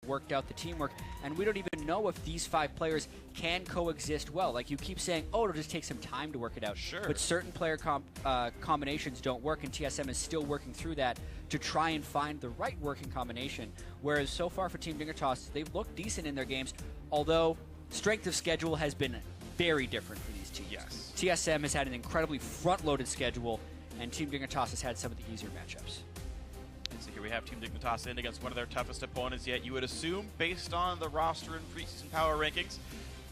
worked out the teamwork, and we don't even know if these 5 players can coexist well. Like, you keep saying, oh, it'll just take some time to work it out. Sure. But certain player combinations don't work, and TSM is still working through that to try and find the right working combination. Whereas so far for Team Dignitas, they've looked decent in their games, although strength of schedule has been very different for these teams. Yes. TSM has had an incredibly front-loaded schedule, and Team Dignitas has had some of the easier matchups. So here we have Team Dignitas in against one of their toughest opponents yet. You would assume, based on the roster and preseason power rankings,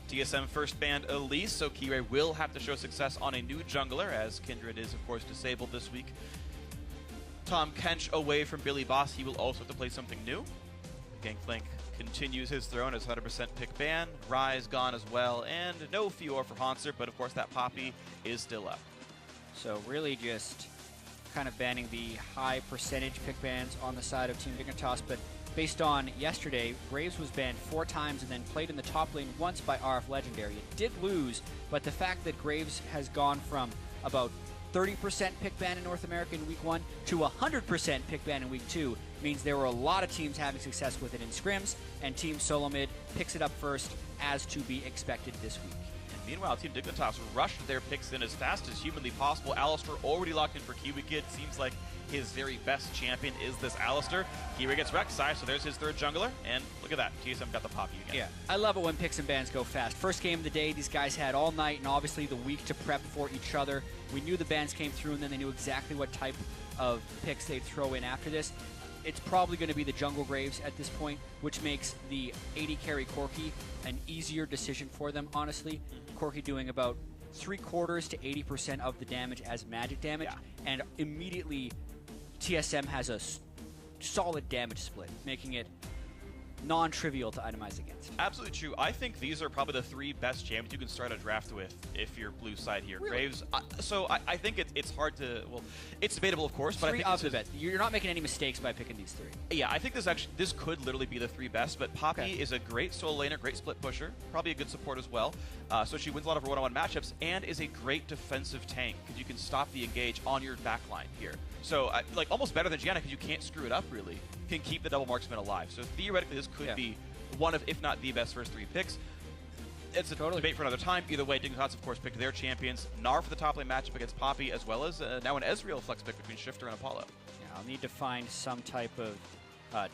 TSM first banned Elise, so Kirei will have to show success on a new jungler, as Kindred is, of course, disabled this week. Tom Kench away from Billy Boss. He will also have to play something new. Gangplank continues his throne as 100% pick ban. Rise gone as well, and no Fior for Hanser, but of course that Poppy is still up. So really just kind of banning the high percentage pick bans on the side of Team Dignitas, but based on yesterday, Graves was banned 4 times and then played in the top lane once by RF Legendary. It did lose, but the fact that Graves has gone from about 30% pick ban in North America in Week 1 to 100% pick ban in Week 2 means there were a lot of teams having success with it in scrims, and Team Solomid picks it up first, as to be expected this week. Meanwhile, Team Dignitas rushed their picks in as fast as humanly possible. Alistar already locked in for Kiwi Kid. Seems like his very best champion is this Alistar. Kiwi gets Rek'Sai, so there's his 3rd jungler. And look at that, TSM got the Poppy again. Yeah, I love it when picks and bans go fast. First game of the day, these guys had all night and obviously the week to prep for each other. We knew the bans came through, and then they knew exactly what type of picks they'd throw in after this. It's probably going to be the Jungle Graves at this point, which makes the 80 carry Corki an easier decision for them, honestly. Corki doing about 3/4 to 80% of the damage as magic damage, and immediately TSM has a solid damage split, making it non-trivial to itemize against. Absolutely true. I think these are probably the 3 best champions you can start a draft with if you're blue side here. Really? Graves. I think it's hard to. Well, it's debatable, of course, but 3 I think of the best. You're not making any mistakes by picking these 3. Yeah, I think this could literally be the 3 best. But Poppy is a great solo laner, great split pusher, probably a good support as well. So she wins a lot of her one-on-one matchups, and is a great defensive tank because you can stop the engage on your backline here. So like almost better than Gianna because you can't screw it up really. You can keep the double marksman alive. So theoretically, this could be one of, if not the best first 3 picks. It's a debate for another time. Either way, Dignitas, of course, picked their champions. Gnar for the top lane matchup against Poppy, as well as now an Ezreal flex pick between Shifter and Apollo. Yeah, I'll need to find some type of...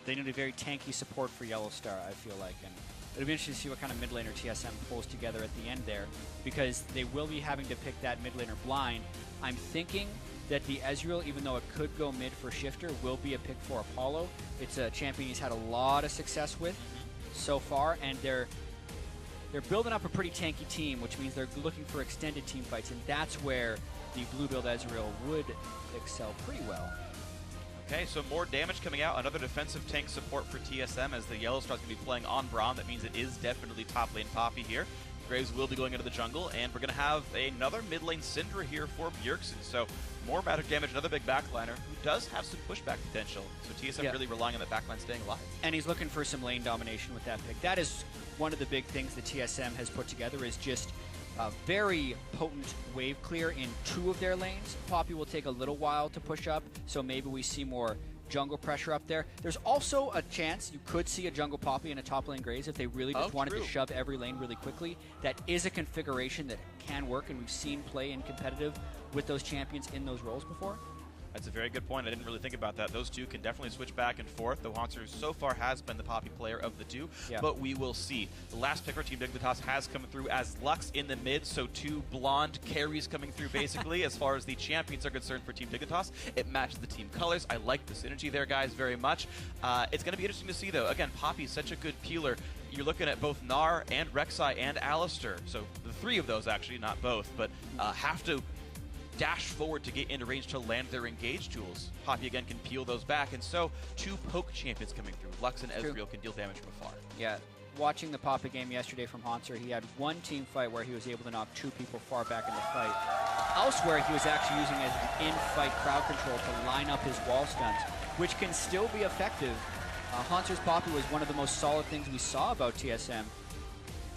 they need a very tanky support for Yellowstar, I feel like. And it'll be interesting to see what kind of mid laner TSM pulls together at the end there, because they will be having to pick that mid laner blind. I'm thinking that the Ezreal, even though it could go mid for Shifter, will be a pick for Apollo. It's a champion he's had a lot of success with so far, and they're building up a pretty tanky team, which means they're looking for extended team fights, and that's where the blue build Ezreal would excel pretty well. Okay, so more damage coming out. Another defensive tank support for TSM as the Yellowstar's going to be playing on Braum. That means it is definitely top lane Poppy here. Graves will be going into the jungle, and we're going to have another mid lane Syndra here for Bjergsen. So more magic damage, another big backliner who does have some pushback potential. So TSM really relying on that backline staying alive. And he's looking for some lane domination with that pick. That is one of the big things that TSM has put together, is just a very potent wave clear in 2 of their lanes. Poppy will take a little while to push up, so maybe we see more jungle pressure up there. There's also a chance you could see a jungle Poppy and a top lane Graves if they really just wanted to shove every lane really quickly. That is a configuration that can work, and we've seen play in competitive with those champions in those roles before. That's a very good point. I didn't really think about that. Those 2 can definitely switch back and forth, though Hanser so far has been the Poppy player of the 2, but we will see. The last pick for Team Dignitas has come through as Lux in the mid, so 2 blonde carries coming through basically as far as the champions are concerned for Team Dignitas. It matches the team colors. I like the synergy there, guys, very much. It's going to be interesting to see, though. Again, Poppy's such a good peeler. You're looking at both Gnar and Rek'Sai and Alistar, so the 3 of those actually, not both, but have to dash forward to get into range to land their engage tools. Poppy again can peel those back, and so 2 poke champions coming through. Lux and Ezreal can deal damage from afar. Yeah, watching the Poppy game yesterday from Hanser, he had 1 team fight where he was able to knock 2 people far back in the fight. Elsewhere, he was actually using as an in-fight crowd control to line up his wall stuns, which can still be effective. Hanser's Poppy was one of the most solid things we saw about TSM.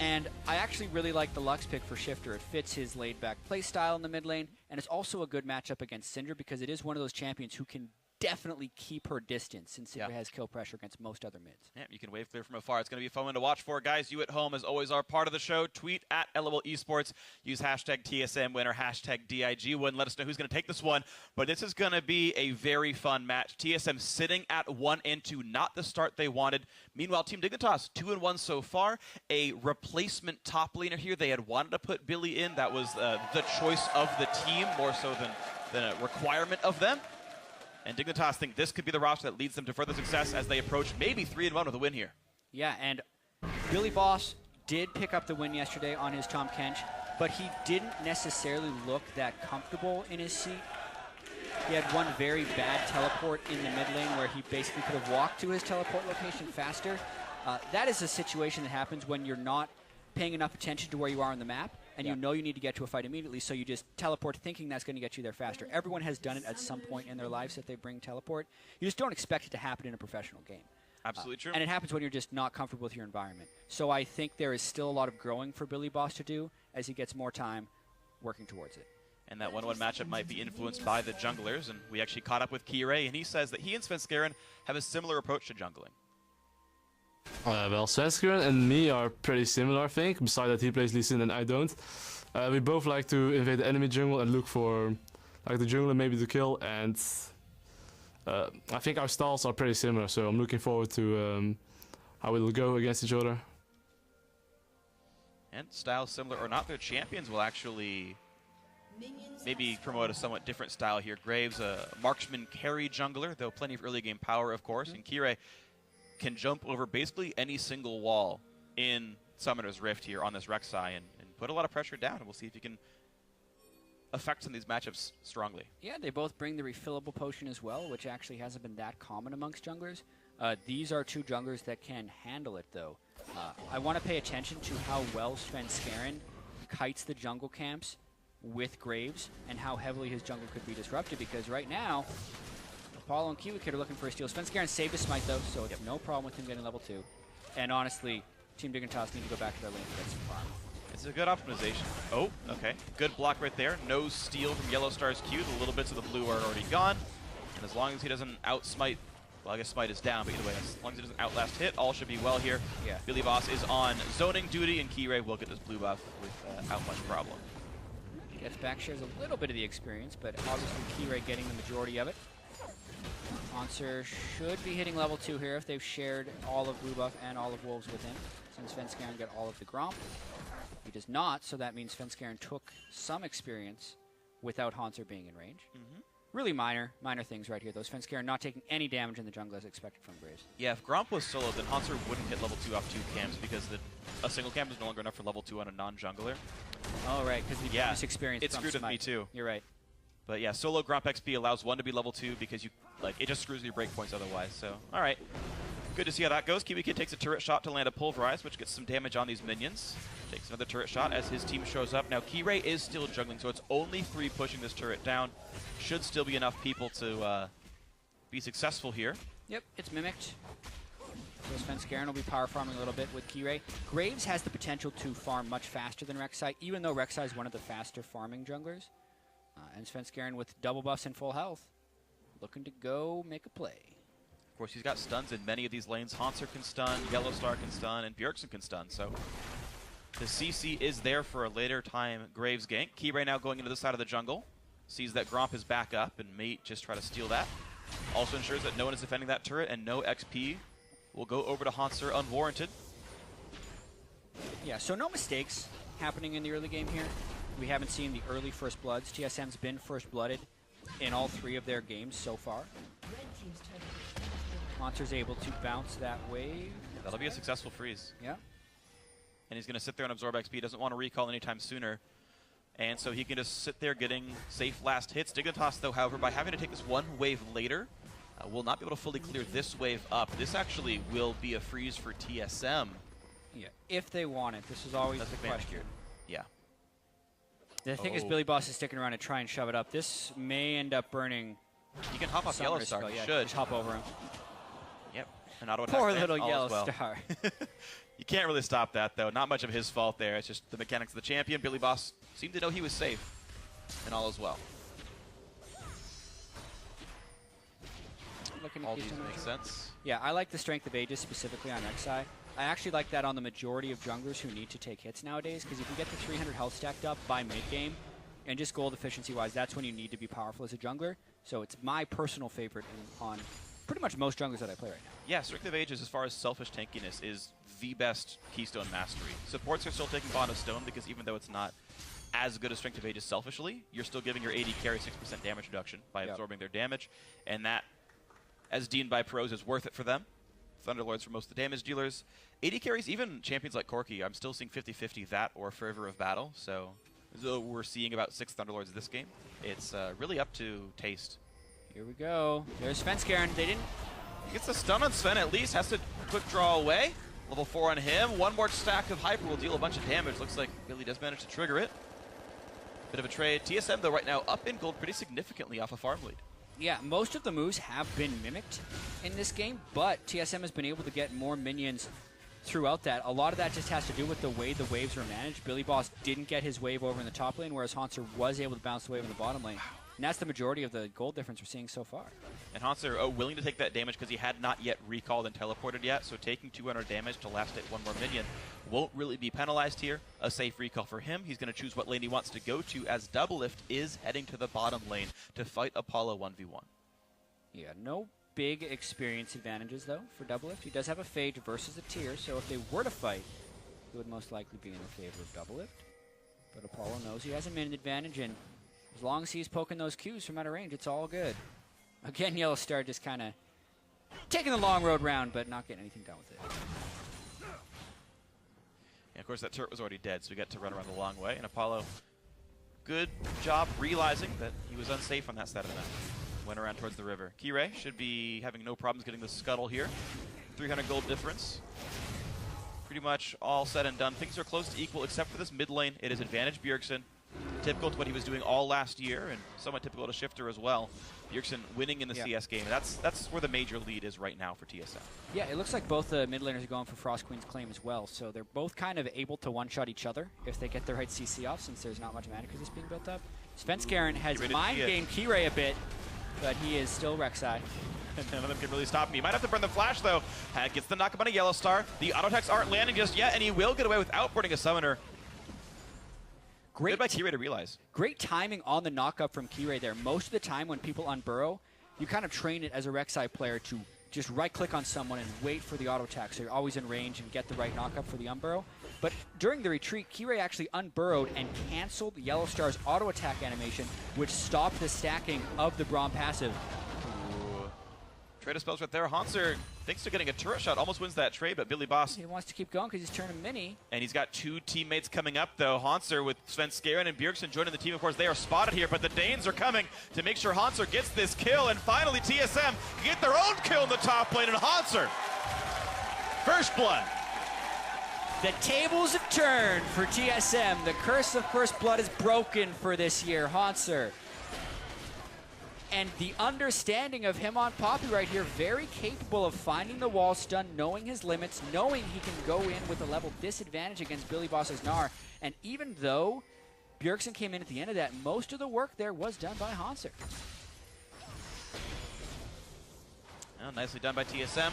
And I actually really like the Lux pick for Shifter. It fits his laid-back playstyle in the mid lane, and it's also a good matchup against Syndra because it is one of those champions who can definitely keep her distance since Sigma has kill pressure against most other mids. Yeah, you can wave clear from afar. It's going to be a fun one to watch for, guys. You at home, as always, are part of the show. Tweet at LOL Esports. Use hashtag TSM winner, hashtag DIG win. Let us know who's going to take this one. But this is going to be a very fun match. TSM sitting at 1-2, not the start they wanted. Meanwhile, Team Dignitas 2-1 so far. A replacement top laner here. They had wanted to put Billy in. That was the choice of the team, more so than a requirement of them. And Dignitas think this could be the roster that leads them to further success as they approach maybe 3-1 with a win here. Yeah, and Billy Boss did pick up the win yesterday on his Tahm Kench, but he didn't necessarily look that comfortable in his seat. He had one very bad teleport in the mid lane where he basically could have walked to his teleport location faster. That is a situation that happens when you're not paying enough attention to where you are on the map, and you know you need to get to a fight immediately, so you just teleport thinking that's going to get you there faster. Everyone has done it at some point in their lives that they bring teleport. You just don't expect it to happen in a professional game. Absolutely true. And it happens when you're just not comfortable with your environment. So I think there is still a lot of growing for Billy Boss to do as he gets more time working towards it. And that 1-1 matchup might be influenced by the junglers, and we actually caught up with Kirei, and he says that he and Svenskeren have a similar approach to jungling. Well, Svenskeren and me are pretty similar, I think. Besides that, he plays Lee Sin and I don't. We both like to invade the enemy jungle and look for like the jungler maybe to kill. And I think our styles are pretty similar, so I'm looking forward to how it will go against each other. And styles similar or not, their champions will actually maybe promote a somewhat different style here. Graves, a marksman carry jungler, though plenty of early game power, of course. And Kirei can jump over basically any single wall in Summoner's Rift here on this Rek'Sai and put a lot of pressure down. And we'll see if he can affect some of these matchups strongly. Yeah, they both bring the refillable potion as well, which actually hasn't been that common amongst junglers. These are two junglers that can handle it, though. I want to pay attention to how well Svenskeren kites the jungle camps with Graves and how heavily his jungle could be disrupted, because right now, Apollo and Kiwi Kid are looking for a steal. Svenskeren saved his smite, though, so it's no problem with him getting level 2. And honestly, Team Dignitas need to go back to their lane to get some farm. It's a good optimization. Oh, okay. Good block right there. No steal from Yellow Star's Q. The little bits of the blue are already gone. And as long as he doesn't out-smite, well, I guess smite is down, but either way, as long as he doesn't outlast hit, all should be well here. Yeah. Billy Boss is on zoning duty, and Kirei will get this blue buff without much problem. Gets back, shares a little bit of the experience, but obviously Kirei getting the majority of it. Answer should be hitting level 2 here if they've shared all of blue buff and all of wolves with him, since Svenskeren got all of the Gromp. He does not, so that means Svenskeren took some experience without Hanser being in range. Really minor things right here, though. Svenskeren not taking any damage in the jungle as expected from Graves. Yeah, if Gromp was solo, then Hanser wouldn't hit level 2 off 2 camps because a single camp is no longer enough for level 2 on a non-jungler. Oh, right, because the bonus experience it screwed with me too. You're right. But yeah, solo Gromp XP allows one to be level 2 because it just screws your breakpoints otherwise. So, all right. Good to see how that goes. Kiwi Kid takes a turret shot to land a pulverize, which gets some damage on these minions. Takes another turret shot as his team shows up. Now, Kirei is still juggling, so it's only 3 pushing this turret down. Should still be enough people to be successful here. Yep, it's mimicked. So Svenskeren will be power farming a little bit with Kirei. Graves has the potential to farm much faster than Rek'Sai, even though Rek'Sai is one of the faster farming junglers. And Svenskeren with double buffs and full health, looking to go make a play. Of course, he's got stuns in many of these lanes. Hanser can stun, Yellow Star can stun, and Bjergsen can stun. So the CC is there for a later time Graves gank. Kirei now going into the side of the jungle. Sees that Gromp is back up and may just try to steal that. Also ensures that no one is defending that turret and no XP will go over to Hanser unwarranted. Yeah, so no mistakes happening in the early game here. We haven't seen the early first bloods. TSM's been first blooded in all 3 of their games so far. Hanser's able to bounce that wave. That'll be a successful freeze. Yeah. And he's going to sit there and absorb XP. Doesn't want to recall anytime sooner. And so he can just sit there getting safe last hits. Dignitas, though, however, by having to take this one wave later, will not be able to fully clear this wave up. This actually will be a freeze for TSM. Yeah, if they want it. This is always the question. Yeah. The thing is, Billy Boss is sticking around to try and shove it up. This may end up burning. You can hop off Yellow Star. Yeah, should. Just hop over him. Yep. An auto attack. Poor little Yellow Star. You can't really stop that, though. Not much of his fault there. It's just the mechanics of the champion. Billy Boss seemed to know he was safe, and all is well. looking All at these make sense. Yeah, I like the strength of Aegis specifically on Rek'Sai. I actually like that on the majority of junglers who need to take hits nowadays, because you can get the 300 health stacked up by mid-game, and just gold efficiency-wise, that's when you need to be powerful as a jungler. So it's my personal favorite on pretty much most junglers that I play right now. Yeah, Strength of Aegis, as far as selfish tankiness, is the best Keystone mastery. Supports are still taking Bond of Stone, because even though it's not as good as Strength of Aegis selfishly, you're still giving your AD carry 6% damage reduction by absorbing their damage, and that, as deemed by pros, is worth it for them. Thunderlords for most of the damage dealers. AD carries, even champions like Corki, I'm still seeing 50-50 that or Fervor of Battle, so we're seeing about 6 Thunderlords this game. It's really up to taste. Here we go. There's Svenskeren. They didn't... He gets a stun on Sven at least, has to quick draw away. Level 4 on him. One more stack of Hyper will deal a bunch of damage. Looks like Billy does manage to trigger it. Bit of a trade. TSM, though, right now up in gold pretty significantly off a farm lead. Yeah, most of the moves have been mimicked in this game, but TSM has been able to get more minions throughout that. A lot of that just has to do with the way the waves were managed. Billy Boss didn't get his wave over in the top lane, whereas Hanser was able to bounce the wave in the bottom lane. And that's the majority of the gold difference we're seeing so far. And Hanser willing to take that damage because he had not yet recalled and teleported yet, so taking 200 damage to last hit one more minion won't really be penalized here. A safe recall for him. He's going to choose what lane he wants to go to, as Doublelift is heading to the bottom lane to fight Apollo 1v1. Yeah, no big experience advantages, though, for Doublelift. He does have a Phage versus a Tier, so if they were to fight, it would most likely be in the favor of Doublelift. But Apollo knows he has a minute advantage, and as long as he's poking those Qs from out of range, it's all good. Again, Yellow Star just kind of taking the long road round, but not getting anything done with it. And of course, that turret was already dead, so we got to run around the long way. And Apollo, good job realizing that he was unsafe on that side of the map. Went around towards the river. Kirei should be having no problems getting the scuttle here. 300 gold difference. Pretty much all said and done. Things are close to equal, except for this mid lane. It is advantage Bjergsen. Typical to what he was doing all last year, and somewhat typical to Shifter as well. Bjergsen winning in the CS game. That's where the major lead is right now for TSM. Yeah, it looks like both the mid laners are going for Frost Queen's claim as well, so they're both kind of able to one-shot each other if they get the right CC off, since there's not much mana resist being built up. Svenskeren has mind-gamed Kirei a bit, but he is still Rek'Sai. None of them can really stop him. He might have to burn the flash, though. Gets the knock-up on a Yellow Star. The auto attacks aren't landing just yet, and he will get away without burning a summoner. Great by Kirei to realize. Great timing on the knock-up from Kirei there. Most of the time when people unburrow, you kind of train it as a Rek'Sai player to just right-click on someone and wait for the auto attack, so you're always in range and get the right knock-up for the unburrow. But during the retreat, Kirei actually unburrowed and canceled Yellow Star's auto attack animation, which stopped the stacking of the Braum passive. Trade of spells right there. Hanser, thanks to getting a turret shot, almost wins that trade, but Billy Boss... He wants to keep going because he's turning mini. And he's got 2 teammates coming up, though. Hanser with Svenskeren and Bjergsen joining the team. Of course, they are spotted here, but the Danes are coming to make sure Hanser gets this kill. And finally, TSM get their own kill in the top lane, and Hanser, first blood. The tables have turned for TSM. The curse of first blood is broken for this year. Hanser. And the understanding of him on Poppy right here, very capable of finding the wall stun, knowing his limits, knowing he can go in with a level disadvantage against Billy Boss's Gnar. And even though Bjergsen came in at the end of that, most of the work there was done by Hanser. Well, nicely done by TSM.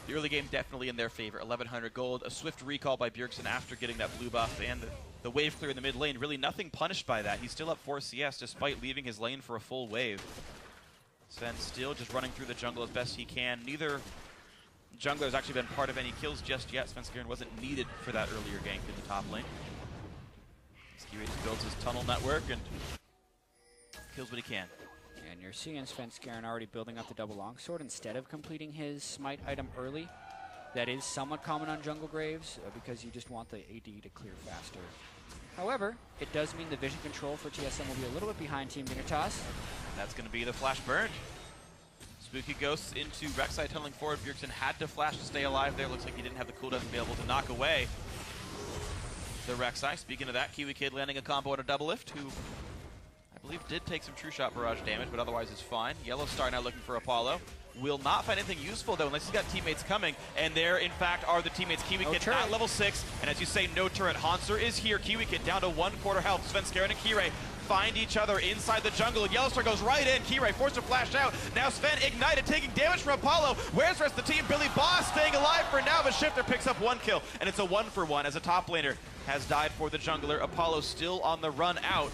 The early game definitely in their favor. 1,100 gold, a swift recall by Bjergsen after getting that blue buff, and the wave clear in the mid lane. Really nothing punished by that. He's still up 4 CS despite leaving his lane for a full wave. Sven still just running through the jungle as best he can. Neither jungler has actually been part of any kills just yet. Svenskeren wasn't needed for that earlier gank in the top lane. Skirei just builds his tunnel network and kills what he can. And you're seeing Svenskeren already building up the double longsword instead of completing his smite item early. That is somewhat common on jungle graves because you just want the AD to clear faster. However, it does mean the vision control for TSM will be a little bit behind Team Dignitas. That's going to be the flash burn. Spooky Ghosts into Rek'Sai tunneling forward. Bjergsen had to flash to stay alive there. Looks like he didn't have the cooldown to be able to knock away the Rek'Sai. Speaking of that, Kiwi Kid landing a combo on a Doublelift, who I believe did take some True Shot barrage damage, but otherwise is fine. Yellow Star now looking for Apollo. Will not find anything useful, though, unless he's got teammates coming. And there, in fact, are the teammates. KiwiKid at level 6. And as you say, no turret. Haunter is here. KiwiKid down to 1/4 health. Svenskeren and Kirei find each other inside the jungle. And Yellowstar goes right in. Kirei forced to flash out. Now Sven ignited, taking damage from Apollo. Where's the rest of the team? Billy Boss staying alive for now, but Shifter picks up 1 kill. And it's a 1-for-1 as a top laner has died for the jungler. Apollo still on the run out.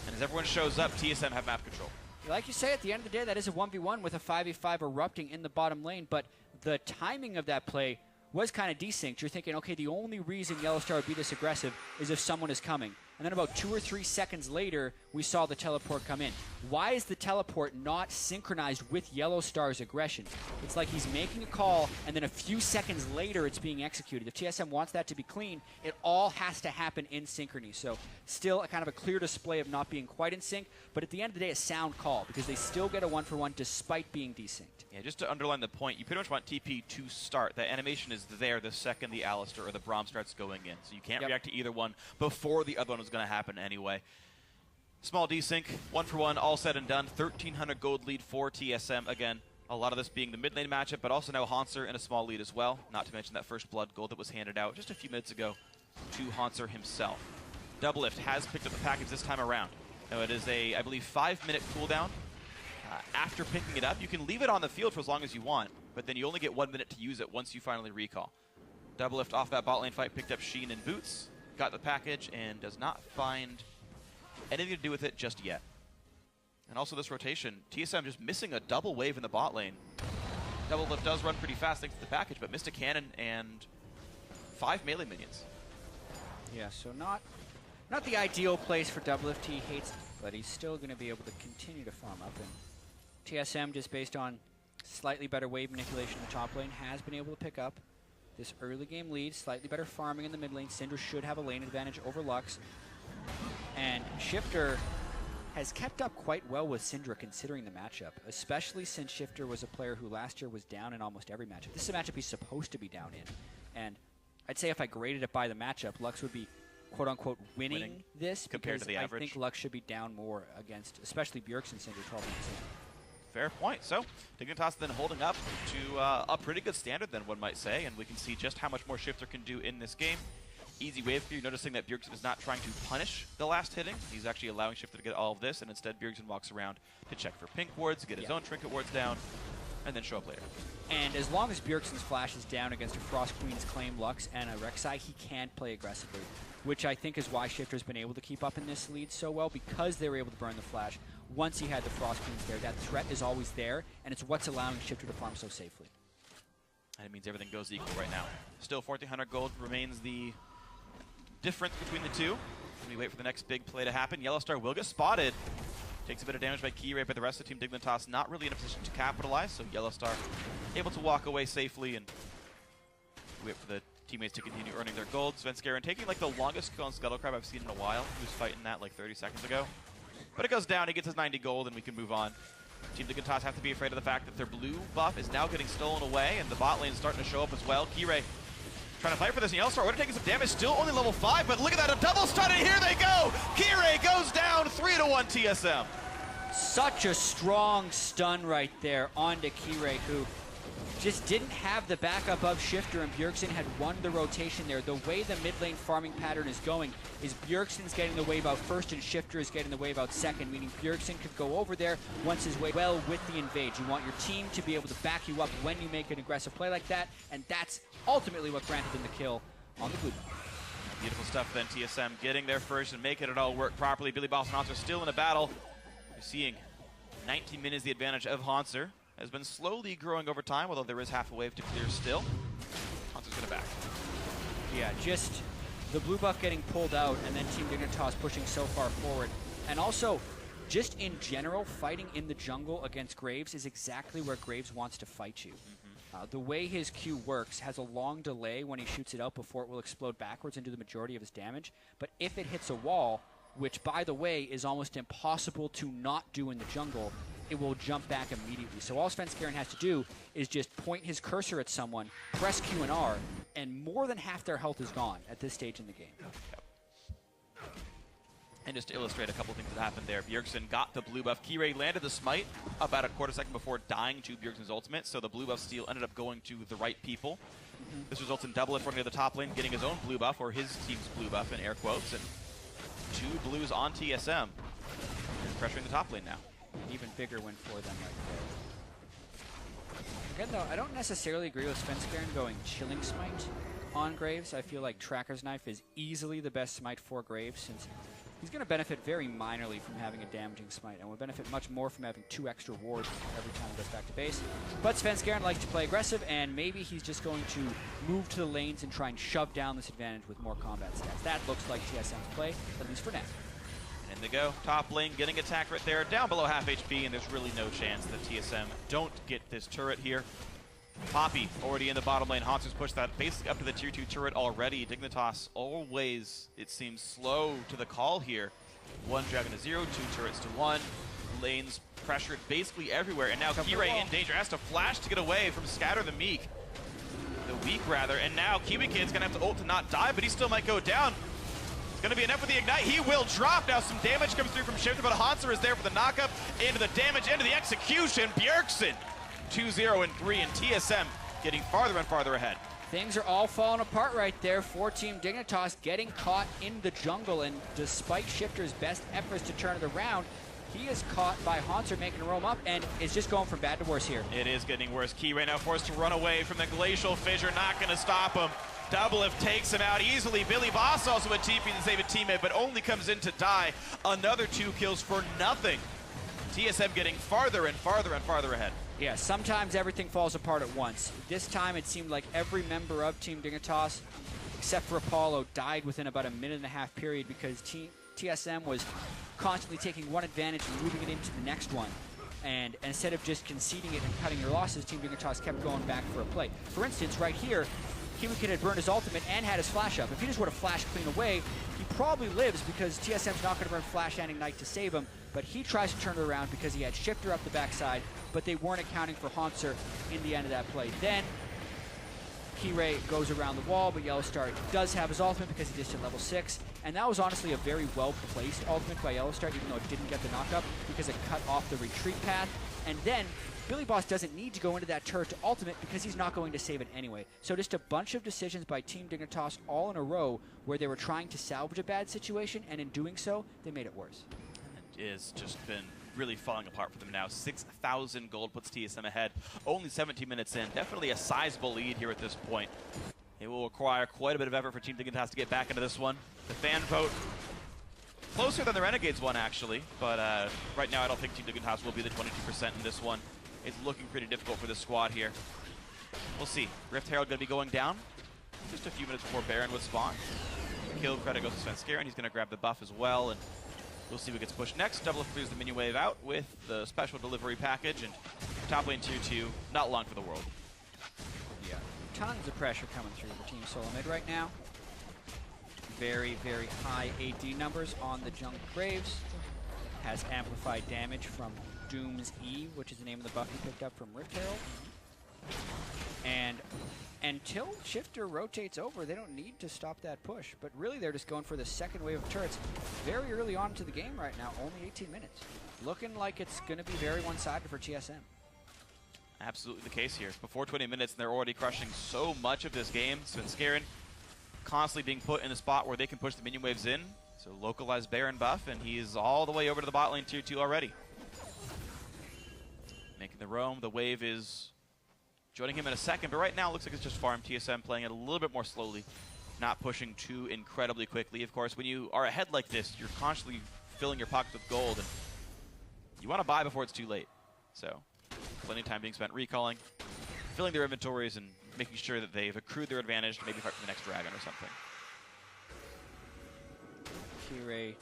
And as everyone shows up, TSM have map control. Like you say, at the end of the day, that is a 1v1 with a 5v5 erupting in the bottom lane, but the timing of that play was kind of desynced. You're thinking, okay, the only reason Yellowstar would be this aggressive is if someone is coming. And then about 2 or 3 seconds later, we saw the teleport come in. Why is the teleport not synchronized with Yellowstar's aggression? It's like he's making a call, and then a few seconds later, it's being executed. If TSM wants that to be clean, it all has to happen in synchrony. So still a kind of a clear display of not being quite in sync, but at the end of the day, a sound call, because they still get a 1-for-1 despite being desynced. Yeah, just to underline the point, you pretty much want TP to start. That animation is there the second the Alistar or the Braum starts going in. So you can't react to either one before the other one was going to happen anyway. Small desync, 1-for-1, all said and done. 1,300 gold lead for TSM. Again, a lot of this being the mid lane matchup, but also now Haunter in a small lead as well. Not to mention that first blood gold that was handed out just a few minutes ago to Haunter himself. Doublelift has picked up the package this time around. Now it is a, I believe, 5-minute cooldown. After picking it up, you can leave it on the field for as long as you want, but then you only get 1 minute to use it once you finally recall. Doublelift off that bot lane fight picked up Sheen and Boots, got the package, and does not find anything to do with it just yet. And also this rotation, TSM just missing a double wave in the bot lane. Doublelift does run pretty fast thanks to the package, but missed a cannon and 5 melee minions. Yeah, so not the ideal place for Doublelift. He hates it, but he's still going to be able to continue to farm up. And TSM, just based on slightly better wave manipulation in the top lane, has been able to pick up this early game lead. Slightly better farming in the mid lane. Syndra should have a lane advantage over Lux. And Shifter has kept up quite well with Syndra considering the matchup, especially since Shifter was a player who last year was down in almost every matchup. This is a matchup he's supposed to be down in. And I'd say if I graded it by the matchup, Lux would be quote-unquote winning this compared to the average. I think Lux should be down more against, especially Bjergsen Syndra 12 minutes in. Fair point. So, Dignitas then holding up to a pretty good standard then, one might say, and we can see just how much more Shifter can do in this game. Easy wave for you, noticing that Bjergsen is not trying to punish the last hitting. He's actually allowing Shifter to get all of this, and instead Bjergsen walks around to check for pink wards, get his own trinket wards down, and then show up later. And as long as Bjergsen's flash is down against a Frost Queen's Claim, Lux, and a Rek'Sai, he can play aggressively, which I think is why Shifter's been able to keep up in this lead so well, because they were able to burn the flash. Once he had the Frost Queens there, that threat is always there, and it's what's allowing Shifter to farm so safely. And it means everything goes equal right now. Still 1,400 gold remains the difference between the two. We wait for the next big play to happen. Yellowstar will get spotted. Takes a bit of damage by Kirei, but the rest of the team, Dignitas, not really in a position to capitalize, so Yellowstar able to walk away safely and wait for the teammates to continue earning their gold. Svenskeren taking like the longest kill on Scuttlecrab I've seen in a while. He was fighting that like 30 seconds ago. But it goes down, he gets his 90 gold, and we can move on. Team Dignitas have to be afraid of the fact that their blue buff is now getting stolen away, and the bot lane is starting to show up as well. Kirei trying to fight for this, and Yellowstar already taking some damage, still only level 5, but look at that, a double stun, and here they go! Kirei goes down, 3-1 TSM. Such a strong stun right there onto Kirei, who just didn't have the backup of Shifter, and Bjergsen had won the rotation there. The way the mid lane farming pattern is going is Bjergsen's getting the wave out first and Shifter is getting the wave out second, meaning Bjergsen could go over there once his way well with the invade. You want your team to be able to back you up when you make an aggressive play like that, and that's ultimately what granted them the kill on the blue buff. Beautiful stuff then, TSM getting there first and making it all work properly. Billy Boss and Haunter still in a battle. You're seeing 19 minutes the advantage of Haunter. Has been slowly growing over time, although there is half a wave to clear still. Haunter's gonna back. Yeah, just the blue buff getting pulled out and then Team Dignitas pushing so far forward. And also, just in general, fighting in the jungle against Graves is exactly where Graves wants to fight you. The way his Q works has a long delay when he shoots it out before it will explode backwards and do the majority of his damage. But if it hits a wall, which by the way is almost impossible to not do in the jungle, it will jump back immediately. So all Svenskeren has to do is just point his cursor at someone, press Q and R, and more than half their health is gone at this stage in the game. And just to illustrate a couple things that happened there, Bjergsen got the blue buff. Kirei landed the smite about a quarter second before dying to Bjergsen's ultimate, so the blue buff steal ended up going to the right people. This results in Double running to the top lane, getting his own blue buff, or his team's blue buff in air quotes, and 2 blues on TSM. And pressuring the top lane now. An even bigger win for them right there. Again, though, I don't necessarily agree with Svenskeren going Chilling Smite on Graves. I feel like Tracker's Knife is easily the best smite for Graves, since he's going to benefit very minorly from having a damaging smite, and will benefit much more from having 2 extra wards every time he goes back to base. But Svenskeren likes to play aggressive, and maybe he's just going to move to the lanes and try and shove down this advantage with more combat stats. That looks like TSM's play, at least for now. And in they go. Top lane getting attacked right there, down below half HP, and there's really no chance that TSM don't get this turret here. Poppy already in the bottom lane. Hanser's pushed that basically up to the tier 2 turret already. Dignitas always, it seems, slow to the call here. 1 dragon to 0, 2 turrets to 1. Lanes pressured basically everywhere. And now Kirei in danger. Has to flash to get away from Scatter the Meek. The Weak, rather. And now Kiwi Kid's going to have to ult to not die, but he still might go down. It's going to be enough with the Ignite. He will drop. Now some damage comes through from Shifter, but Hanser is there for the knockup. Into the damage, into the execution. Bjergsen 2-0 and 3, and TSM getting farther and farther ahead. Things are all falling apart right there for Team Dignitas, getting caught in the jungle, and despite Shifter's best efforts to turn it around, he is caught by Hanser making a roam up, and is just going from bad to worse here. It is getting worse. Kirei now forced to run away from the Glacial Fissure, not going to stop him. Doublelift takes him out easily. Billy Boss also a TP to save a teammate, but only comes in to die. Another 2 kills for nothing. TSM getting farther and farther and farther ahead. Yeah, sometimes everything falls apart at once. This time it seemed like every member of Team Dignitas, except for Apollo, died within about a 1.5-minute period because TSM was constantly taking one advantage and moving it into the next one. And instead of just conceding it and cutting your losses, Team Dignitas kept going back for a play. For instance, right here, Kiwi Kid had burned his ultimate and had his flash up. If he just would have flashed clean away, he probably lives because TSM's not going to burn flash and Ignite to save him. But he tries to turn it around because he had Shifter up the backside, but they weren't accounting for Hanser in the end of that play. Then Kirei goes around the wall, but Yellowstar does have his ultimate because he just hit level 6. And that was honestly a very well-placed ultimate by Yellowstar, even though it didn't get the knockup because it cut off the retreat path. And then Billy Boss doesn't need to go into that turret to ultimate because he's not going to save it anyway. So just a bunch of decisions by Team Dignitas all in a row where they were trying to salvage a bad situation, and in doing so, they made it worse. It has just been really falling apart for them now. 6,000 gold puts TSM ahead. Only 17 minutes in. Definitely a sizable lead here at this point. It will require quite a bit of effort for Team Dignitas to get back into this one. The fan vote closer than the Renegades one, actually. But right now, I don't think Team Dignitas will be the 22% in this one. It's looking pretty difficult for this squad here. We'll see. Rift Herald going to be going down just a few minutes before Baron would spawn. Kill credit goes to Svenskeren. He's going to grab the buff as well. And we'll see what gets pushed next. Double clears the minion wave out with the special delivery package, and top lane tier 2, not long for the world. Yeah, tons of pressure coming through for Team Solo Mid right now. Very, very high AD numbers on the Junk Graves. Has amplified damage from Doom's E, which is the name of the buff he picked up from Rift Herald. And until Shifter rotates over, they don't need to stop that push. But really, they're just going for the second wave of turrets very early on into the game right now, only 18 minutes. Looking like it's going to be very one-sided for TSM. Absolutely the case here. Before 20 minutes, and they're already crushing so much of this game. Svenskeren constantly being put in a spot where they can push the minion waves in. So localized Baron buff, and he's all the way over to the bot lane tier 2 already. Making the roam. The wave is joining him in a second, but right now it looks like it's just farm. TSM playing it a little bit more slowly, not pushing too incredibly quickly. Of course, when you are ahead like this, you're constantly filling your pockets with gold, and you want to buy before it's too late. So plenty of time being spent recalling, filling their inventories, and making sure that they've accrued their advantage to maybe fight for the next dragon or something. Kirei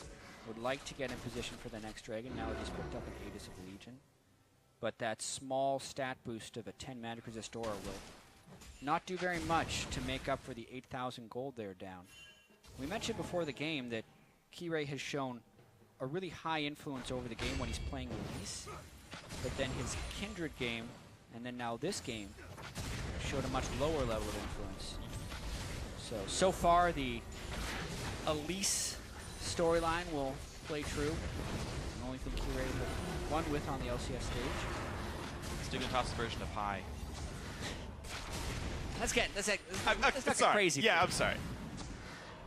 would like to get in position for the next dragon now that he's picked up an Aegis of Legion. But that small stat boost of a 10 magic resist aura will not do very much to make up for the 8,000 gold they're down. We mentioned before the game that Kirei has shown a really high influence over the game when he's playing Elise, but then his Kindred game, and then now this game, showed a much lower level of influence. So far the Elise storyline will play true. And only think he rated one with on the LCS stage. It's Dignitas' version of high. That's not sorry. crazy. Yeah, I'm sorry.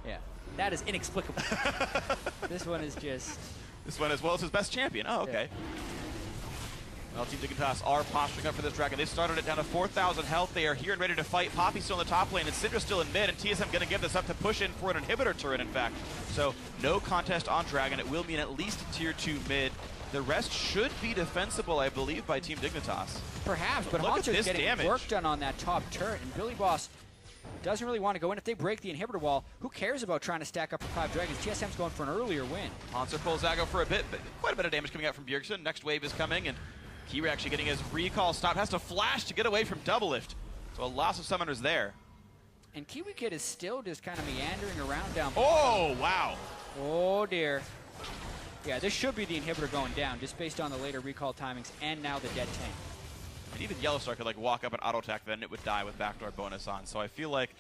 Yeah, that is inexplicable. This one is just... This one as well as his best champion. Oh, okay. Yeah. Well, Team Dignitas are posturing up for this dragon. They started it down to 4,000 health. They are here and ready to fight. Poppy's still in the top lane, and Syndra's still in mid, and TSM going to give this up to push in for an inhibitor turret, in fact. So, no contest on dragon. It will mean at least tier 2 mid. The rest should be defensible, I believe, by Team Dignitas. Perhaps, but Haunter's getting work done on that top turret, and Billy Boss doesn't really want to go in. If they break the inhibitor wall, who cares about trying to stack up for 5 dragons? TSM's going for an earlier win. Haunter pulls Zago for a bit, but quite a bit of damage coming out from Bjergsen. Next wave is coming, and Kiwi actually getting his recall stop. Has to flash to get away from double lift. So a loss of summoners there. And Kiwi Kid is still just kind of meandering around down. Oh, wow. Oh, dear. Yeah, this should be the inhibitor going down, just based on the later recall timings and now the dead tank. And even Yellowstar could like walk up and auto attack, then it would die with backdoor bonus on. So I feel like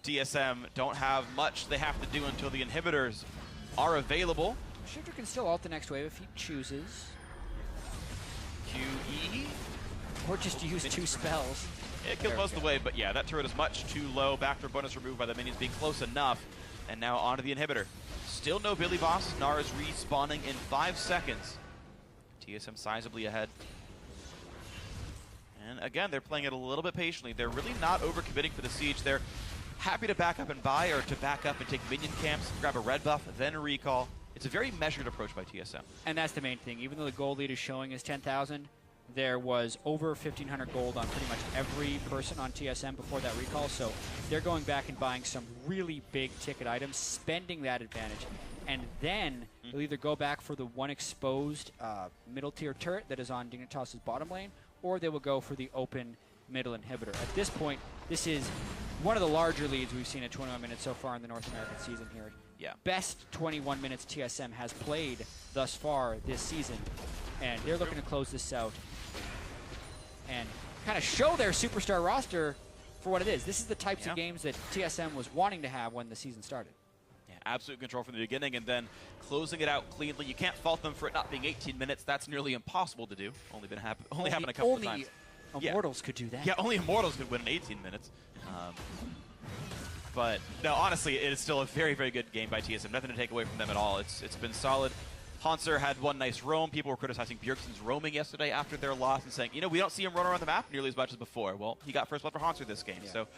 TSM don't have much they have to do until the inhibitors are available. Shifter can still ult the next wave if he chooses. QE? Or just use 2 spells. It kills most of the way, but yeah, that turret is much too low. Backdoor bonus removed by the minions being close enough. And now onto the inhibitor. Still no Billy Boss. Nara's respawning in 5 seconds. TSM sizably ahead. And again, they're playing it a little bit patiently. They're really not overcommitting for the siege. They're happy to back up and buy, or to back up and take minion camps, grab a red buff, then a recall. It's a very measured approach by TSM. And that's the main thing. Even though the gold lead is showing as 10,000, there was over 1,500 gold on pretty much every person on TSM before that recall. So they're going back and buying some really big ticket items, spending that advantage. And then they'll either go back for the one exposed middle tier turret that is on Dignitas' bottom lane, or they will go for the open middle inhibitor. At this point, this is one of the larger leads we've seen at 21 minutes so far in the North American season here. Yeah. Best 21 minutes TSM has played thus far this season, and they're looking to close this out and kind of show their superstar roster for what it is. This is the types of games that TSM was wanting to have when the season started. Yeah, absolute control from the beginning, and then closing it out cleanly. You can't fault them for it not being 18 minutes. That's nearly impossible to do. Only happened a couple of times. Immortals could do that. Yeah, only Immortals could win in 18 minutes. But no, honestly, it is still a very, very good game by TSM. Nothing to take away from them at all. It's been solid. Haunter had one nice roam. People were criticizing Bjergsen's roaming yesterday after their loss and saying, you know, we don't see him run around the map nearly as much as before. Well, he got first blood for Haunter this game. Yeah. So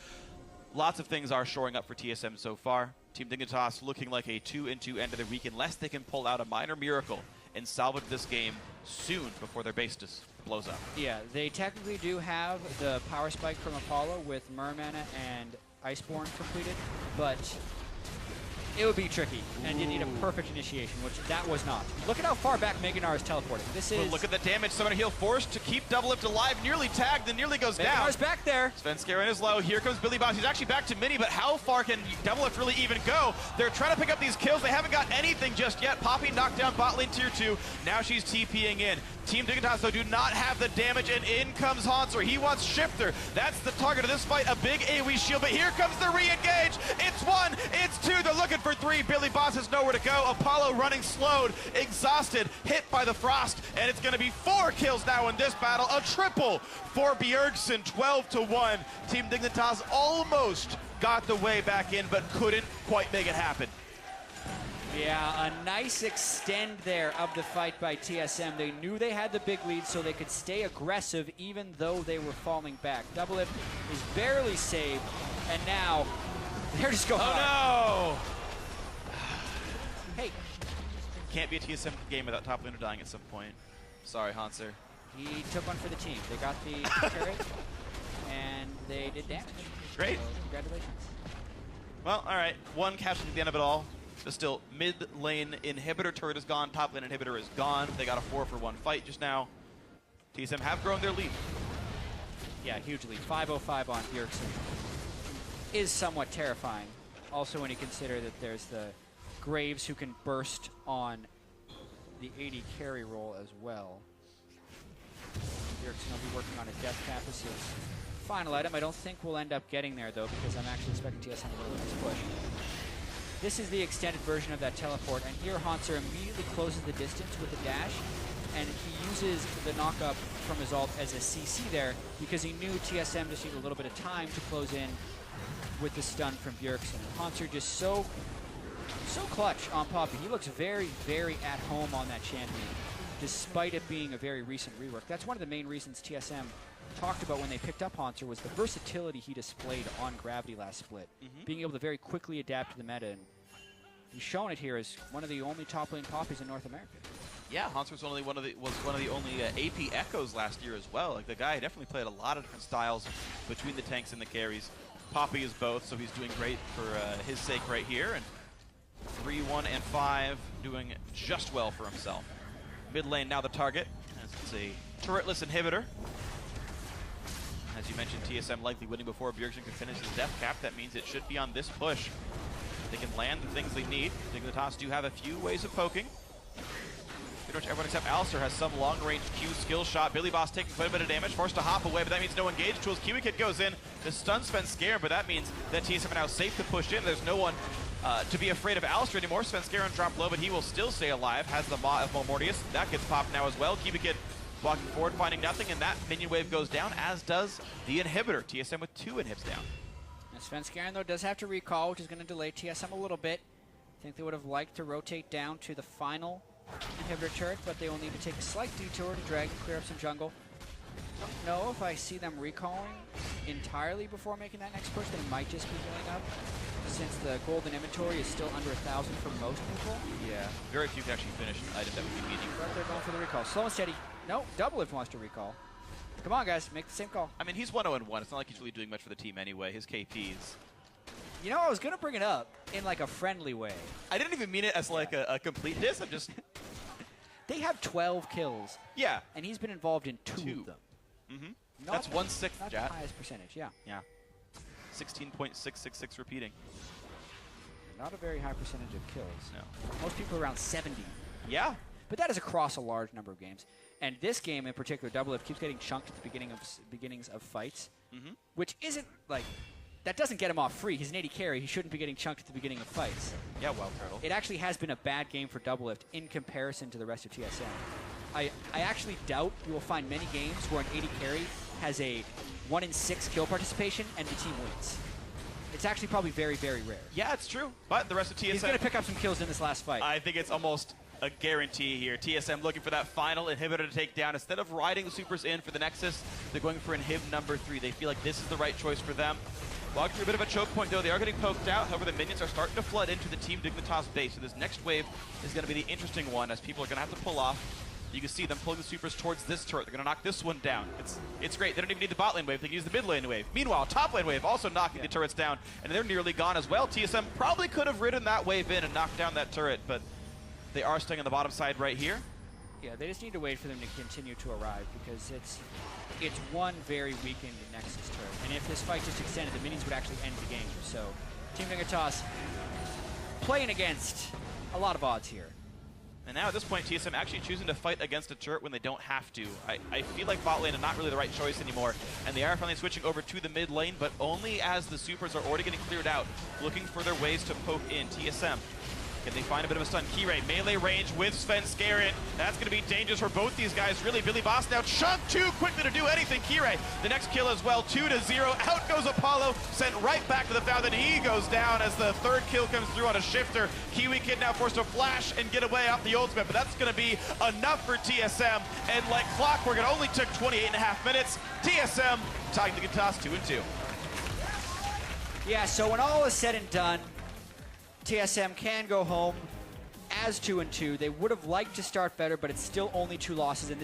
lots of things are shoring up for TSM so far. Team Dignitas looking like a 2-2 end of the week unless they can pull out a minor miracle and salvage this game soon before their base just blows up. Yeah, they technically do have the power spike from Apollo with Mermana and Iceborne completed, but it would be tricky, and you need a perfect initiation, which that was not. Look at how far back Meganar is teleporting. This is... Look at the damage. Summoner Heal forced to keep Double Lift alive, nearly tagged, and nearly goes down. Meganar's back there. Svenskeren is low. Here comes Billy Boss. He's actually back to mini, but how far can Double Lift really even go? They're trying to pick up these kills. They haven't got anything just yet. Poppy knocked down bot lane tier 2. Now she's TPing in. Team Dignitas, though, do not have the damage, and in comes Haunter. He wants Shifter. That's the target of this fight, a big AoE shield, but here comes the re-engage. It's 1, it's 2, they're looking for 3. Billy Boss has nowhere to go. Apollo running slowed, exhausted, hit by the frost, and it's going to be 4 kills now in this battle. A triple for Bjergsen, 12-1. Team Dignitas almost got the way back in, but couldn't quite make it happen. Yeah, a nice extend there of the fight by TSM. They knew they had the big lead, so they could stay aggressive even though they were falling back. Double Lift is barely saved, and now they're just going hard. No! Hey. Can't be a TSM game without top laner dying at some point. Sorry, Haunter. He took one for the team. They got the turret, and they did damage. Great. So, congratulations. Well, all right. One casualty at the end of it all. But still, mid lane inhibitor turret is gone, top lane inhibitor is gone. They got a 4-for-1 fight just now. TSM have grown their lead. Yeah, huge lead. 505 on Bjergsen is somewhat terrifying. Also when you consider that there's the Graves who can burst on the 80 carry roll as well. Bjergsen will be working on a death cap as his final item. I don't think we'll end up getting there though, because I'm actually expecting TSM to go to the next push. This is the extended version of that teleport, and here Haunter immediately closes the distance with the dash, and he uses the knock-up from his ult as a CC there because he knew TSM just needed a little bit of time to close in with the stun from Bjergsen. Haunter just so clutch on Poppy. He looks very, very at home on that champion, despite it being a very recent rework. That's one of the main reasons TSM talked about when they picked up Haunter was the versatility he displayed on Gravity last split. Being able to very quickly adapt to the meta, and he's shown it here as one of the only top lane Poppies in North America. Yeah, Haunter was one of the only AP Echoes last year as well. Like, the guy definitely played a lot of different styles between the tanks and the carries. Poppy is both, so he's doing great for his sake right here. And 3-1 and 5 doing just well for himself. Mid lane now the target, as it's a turretless inhibitor. As you mentioned, TSM likely winning before Bjergsen can finish his death cap. That means it should be on this push. They can land the things they need. Dignitas do have a few ways of poking. Pretty much everyone except Alistair has some long-range Q skill shot. Billy Boss taking quite a bit of damage, forced to hop away, but that means no engage tools. Kiwi Kid goes in. The stun Sven Skaren, but that means that TSM are now safe to push in. There's no one to be afraid of Alistair anymore. Sven Skaren dropped low, but he will still stay alive. Has the Maw of Mortius. That gets popped now as well. Kiwi Kid walking forward, finding nothing, and that minion wave goes down, as does the inhibitor. TSM with 2 inhibs down. Sven Skaren, though, does have to recall, which is going to delay TSM a little bit. I think they would have liked to rotate down to the final inhibitor turret, but they will need to take a slight detour to drag and clear up some jungle. Don't know if I see them recalling entirely before making that next push. They might just be healing up, since the golden inventory is still under 1,000 for most people. Yeah, very few can actually finish an item that would be meaty. But they're going for the recall. Slow and steady. No, Doublelift wants to recall. Come on, guys, make the same call. I mean, he's 1-0-1. It's not like he's really doing much for the team anyway. His KPs. You know, I was going to bring it up in like a friendly way. I didn't even mean it as like a complete diss. I'm just... They have 12 kills. Yeah. And he's been involved in 2 of them. That's 1/6, Not Jat. the highest percentage, yeah. Yeah. 16.666 repeating. Not a very high percentage of kills. No. Most people around 70. Yeah. But that is across a large number of games. And this game in particular, Doublelift keeps getting chunked at the beginnings of fights, which isn't like... That doesn't get him off free. He's an 80 carry. He shouldn't be getting chunked at the beginning of fights. Yeah, Wild Turtle. It actually has been a bad game for Doublelift in comparison to the rest of TSM. I actually doubt you will find many games where an 80 carry has a 1 in 6 kill participation and the team wins. It's actually probably very, very rare. Yeah, it's true. But the rest of TSM... He's going to pick up some kills in this last fight. I think it's almost a guarantee here. TSM looking for that final inhibitor to take down. Instead of riding the supers in for the Nexus, they're going for inhib number 3. They feel like this is the right choice for them. Walking through a bit of a choke point, though. They are getting poked out. However, the minions are starting to flood into the Team Dignitas base. So this next wave is going to be the interesting one, as people are going to have to pull off. You can see them pulling the supers towards this turret. They're going to knock this one down. It's great. They don't even need the bot lane wave. They can use the mid lane wave. Meanwhile, top lane wave also knocking the turrets down, and they're nearly gone as well. TSM probably could have ridden that wave in and knocked down that turret, but they are staying on the bottom side right here. Yeah, they just need to wait for them to continue to arrive, because it's one very weakened Nexus turret. And if this fight just extended, the minions would actually end the game. So Team Dignitas playing against a lot of odds here. And now at this point, TSM actually choosing to fight against a turret when they don't have to. I feel like bot lane is not really the right choice anymore. And they are finally switching over to the mid lane, but only as the supers are already getting cleared out, looking for their ways to poke in. TSM, can they find a bit of a stun? Kirei, melee range with Sven Skaren. That's going to be dangerous for both these guys, really. Billy Boss now chunked too quickly to do anything. Kirei, the next kill as well, 2-0. Out goes Apollo, sent right back to the fountain. He goes down as the 3rd kill comes through on a shifter. Kiwi Kid now forced to flash and get away off the ultimate, but that's going to be enough for TSM. And like clockwork, it only took 28.5 minutes. TSM tying Dignitas 2-2. Yeah, so when all is said and done, TSM can go home as 2-2. They would have liked to start better, but it's still only 2 losses in this